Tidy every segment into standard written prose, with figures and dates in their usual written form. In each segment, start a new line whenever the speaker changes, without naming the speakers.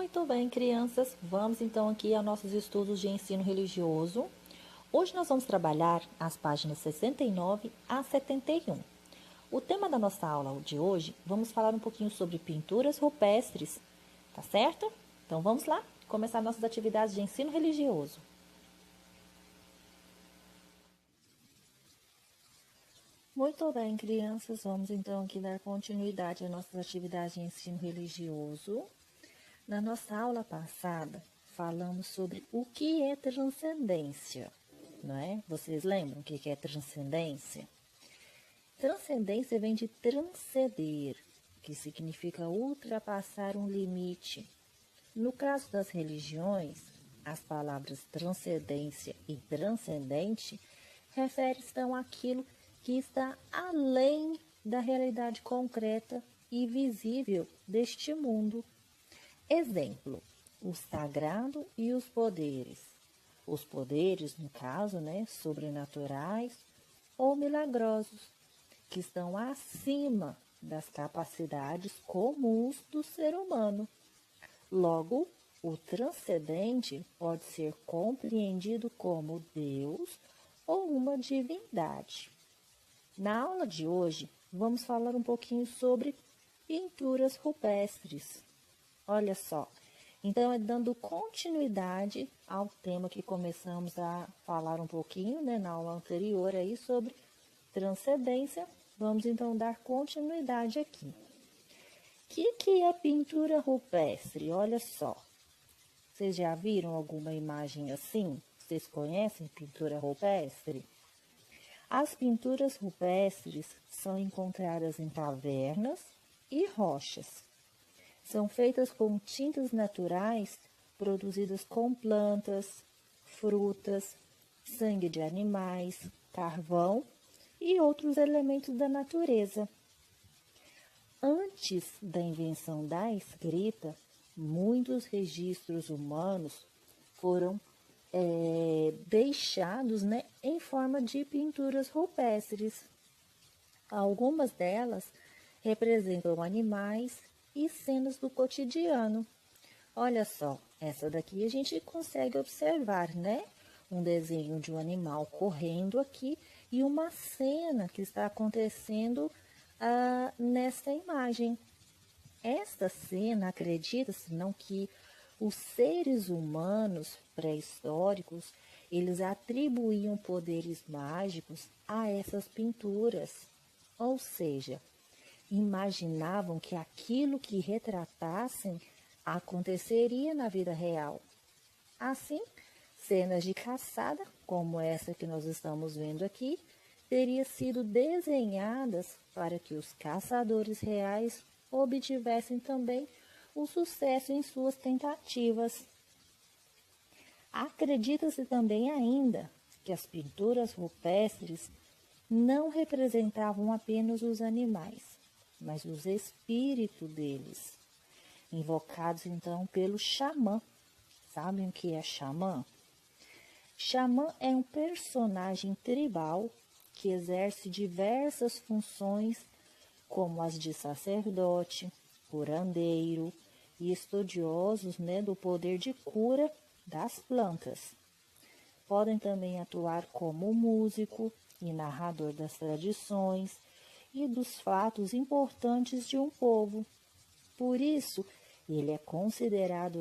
Muito bem, crianças, vamos então aqui aos nossos estudos de ensino religioso. Hoje nós vamos trabalhar as páginas 69 a 71. O tema da nossa aula de hoje, vamos falar um pouquinho sobre pinturas rupestres, tá certo? Então vamos lá, começar nossas atividades de ensino religioso. Muito bem, crianças, vamos então aqui dar continuidade às nossas atividades de ensino religioso. Na nossa aula passada, falamos sobre o que é transcendência, não é? Vocês lembram o que é transcendência? Transcendência vem de transcender, que significa ultrapassar um limite. No caso das religiões, as palavras transcendência e transcendente referem-se então àquilo que está além da realidade concreta e visível deste mundo. Exemplo, o sagrado e os poderes. Os poderes, no caso, sobrenaturais ou milagrosos, que estão acima das capacidades comuns do ser humano. Logo, o transcendente pode ser compreendido como Deus ou uma divindade. Na aula de hoje, vamos falar um pouquinho sobre pinturas rupestres. Olha só, então é dando continuidade ao tema que começamos a falar um pouquinho, na aula anterior aí sobre transcendência. Vamos então dar continuidade aqui. O que é pintura rupestre? Olha só, vocês já viram alguma imagem assim? Vocês conhecem pintura rupestre? As pinturas rupestres são encontradas em cavernas e rochas. São feitas com tintas naturais produzidas com plantas, frutas, sangue de animais, carvão e outros elementos da natureza. Antes da invenção da escrita, muitos registros humanos foram deixados em forma de pinturas rupestres. Algumas delas representam animais e cenas do cotidiano. Olha só, essa daqui a gente consegue observar, um desenho de um animal correndo aqui e uma cena que está acontecendo nesta imagem. Esta cena, acredita-se não que os seres humanos pré-históricos, eles atribuíam poderes mágicos a essas pinturas. Ou seja, imaginavam que aquilo que retratassem aconteceria na vida real. Assim, cenas de caçada, como essa que nós estamos vendo aqui, teriam sido desenhadas para que os caçadores reais obtivessem também o sucesso em suas tentativas. Acredita-se também ainda que as pinturas rupestres não representavam apenas os animais, mas os espíritos deles, invocados então pelo xamã. Sabem o que é xamã? Xamã é um personagem tribal que exerce diversas funções, como as de sacerdote, curandeiro e estudiosos do poder de cura das plantas. Podem também atuar como músico e narrador das tradições e dos fatos importantes de um povo. Por isso, ele é considerado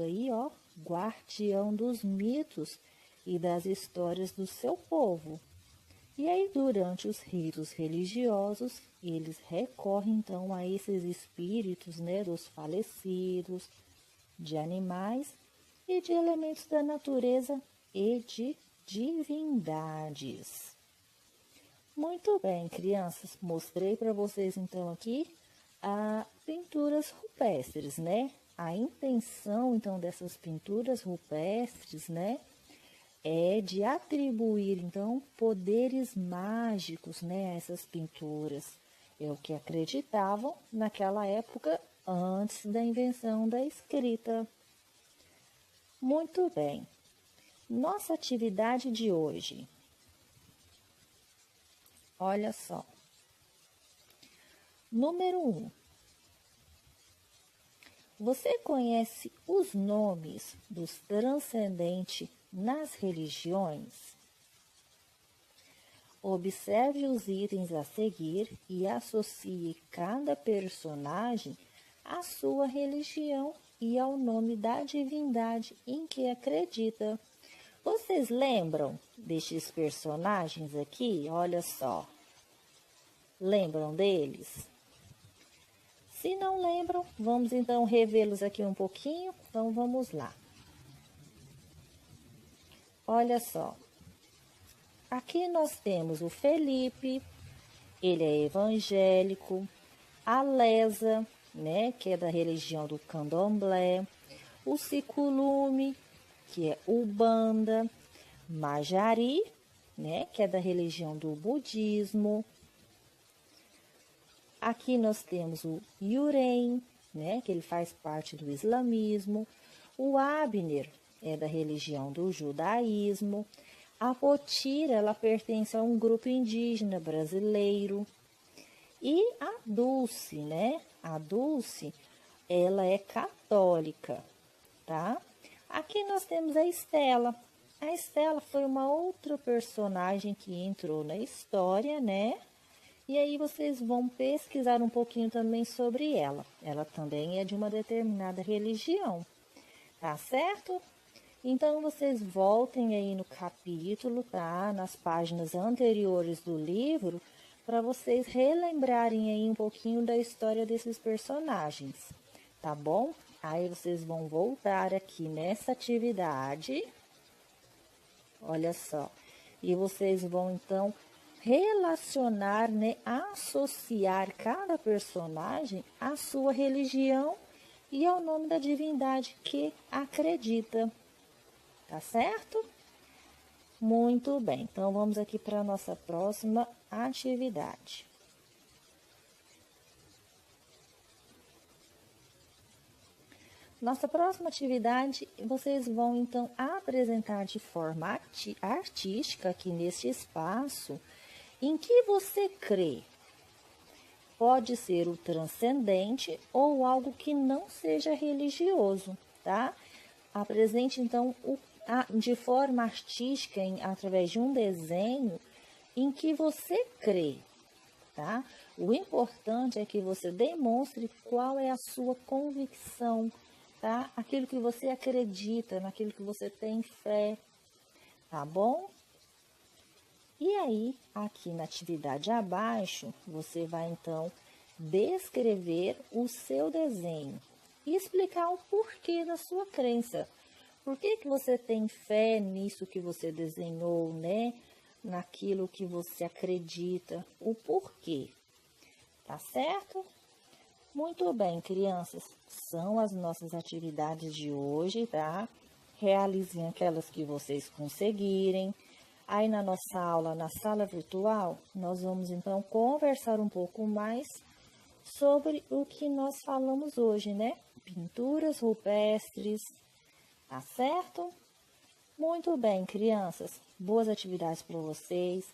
guardião dos mitos e das histórias do seu povo. E aí, durante os ritos religiosos, eles recorrem então a esses espíritos, dos falecidos, de animais e de elementos da natureza e de divindades. Muito bem, crianças, mostrei para vocês então aqui pinturas rupestres, A intenção então dessas pinturas rupestres, é de atribuir então poderes mágicos, a essas pinturas. É o que acreditavam naquela época antes da invenção da escrita. Muito bem. Nossa atividade de hoje. Olha só. Número 1. Você conhece os nomes dos transcendentes nas religiões? Observe os itens a seguir e associe cada personagem à sua religião e ao nome da divindade em que acredita. Vocês lembram destes personagens aqui? Olha só. Lembram deles? Se não lembram, vamos então revê-los aqui um pouquinho. Então vamos lá. Olha só. Aqui nós temos o Felipe, ele é evangélico, a Lesa, né, que é da religião do Candomblé, o Ciculume, que é Ubanda, Majari, né, que é da religião do budismo. Aqui nós temos o Yuren, né, que ele faz parte do islamismo, o Abner é da religião do judaísmo. A Potira, ela pertence a um grupo indígena brasileiro. E a Dulce, né? A Dulce, ela é católica, tá? Aqui nós temos a Estela. A Estela foi uma outra personagem que entrou na história, né? E aí vocês vão pesquisar um pouquinho também sobre ela. Ela também é de uma determinada religião, tá certo? Então, vocês voltem aí no capítulo, tá? Nas páginas anteriores do livro, para vocês relembrarem aí um pouquinho da história desses personagens, tá bom? Aí vocês vão voltar aqui nessa atividade, olha só, e vocês vão então relacionar, né? Associar cada personagem à sua religião e ao nome da divindade que acredita. Tá certo? Muito bem. Então, vamos aqui para a nossa próxima atividade. Nossa próxima atividade, vocês vão, então, apresentar de forma artística aqui neste espaço em que você crê. Pode ser o transcendente ou algo que não seja religioso, tá? Apresente, então, de forma artística, através de um desenho, em que você crê, tá? O importante é que você demonstre qual é a sua convicção, tá? Aquilo que você acredita, naquilo que você tem fé, tá bom? E aí, aqui na atividade abaixo, você vai, então, descrever o seu desenho e explicar o porquê da sua crença. Por que você tem fé nisso que você desenhou, né? Naquilo que você acredita, o porquê. Tá certo? Muito bem, crianças. São as nossas atividades de hoje, tá? Realizem aquelas que vocês conseguirem. Aí na nossa aula, na sala virtual, nós vamos então conversar um pouco mais sobre o que nós falamos hoje, né? Pinturas rupestres. Tá certo? Muito bem, crianças. Boas atividades para vocês.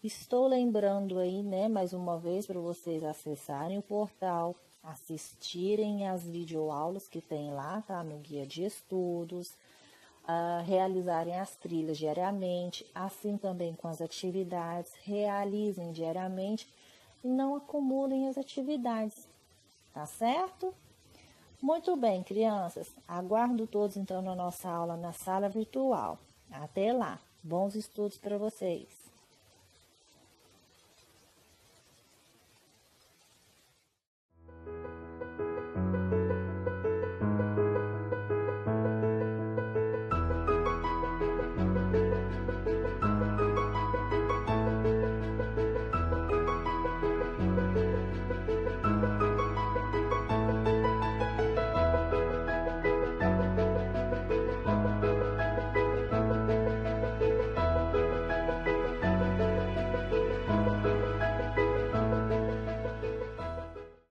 Estou lembrando aí, né, mais uma vez para vocês acessarem o portal, assistirem às videoaulas que tem lá, tá? No guia de estudos, realizarem as trilhas diariamente, assim também com as atividades, realizem diariamente e não acumulem as atividades, tá certo? Muito bem, crianças. Aguardo todos, então, na nossa aula na sala virtual. Até lá. Bons estudos para vocês.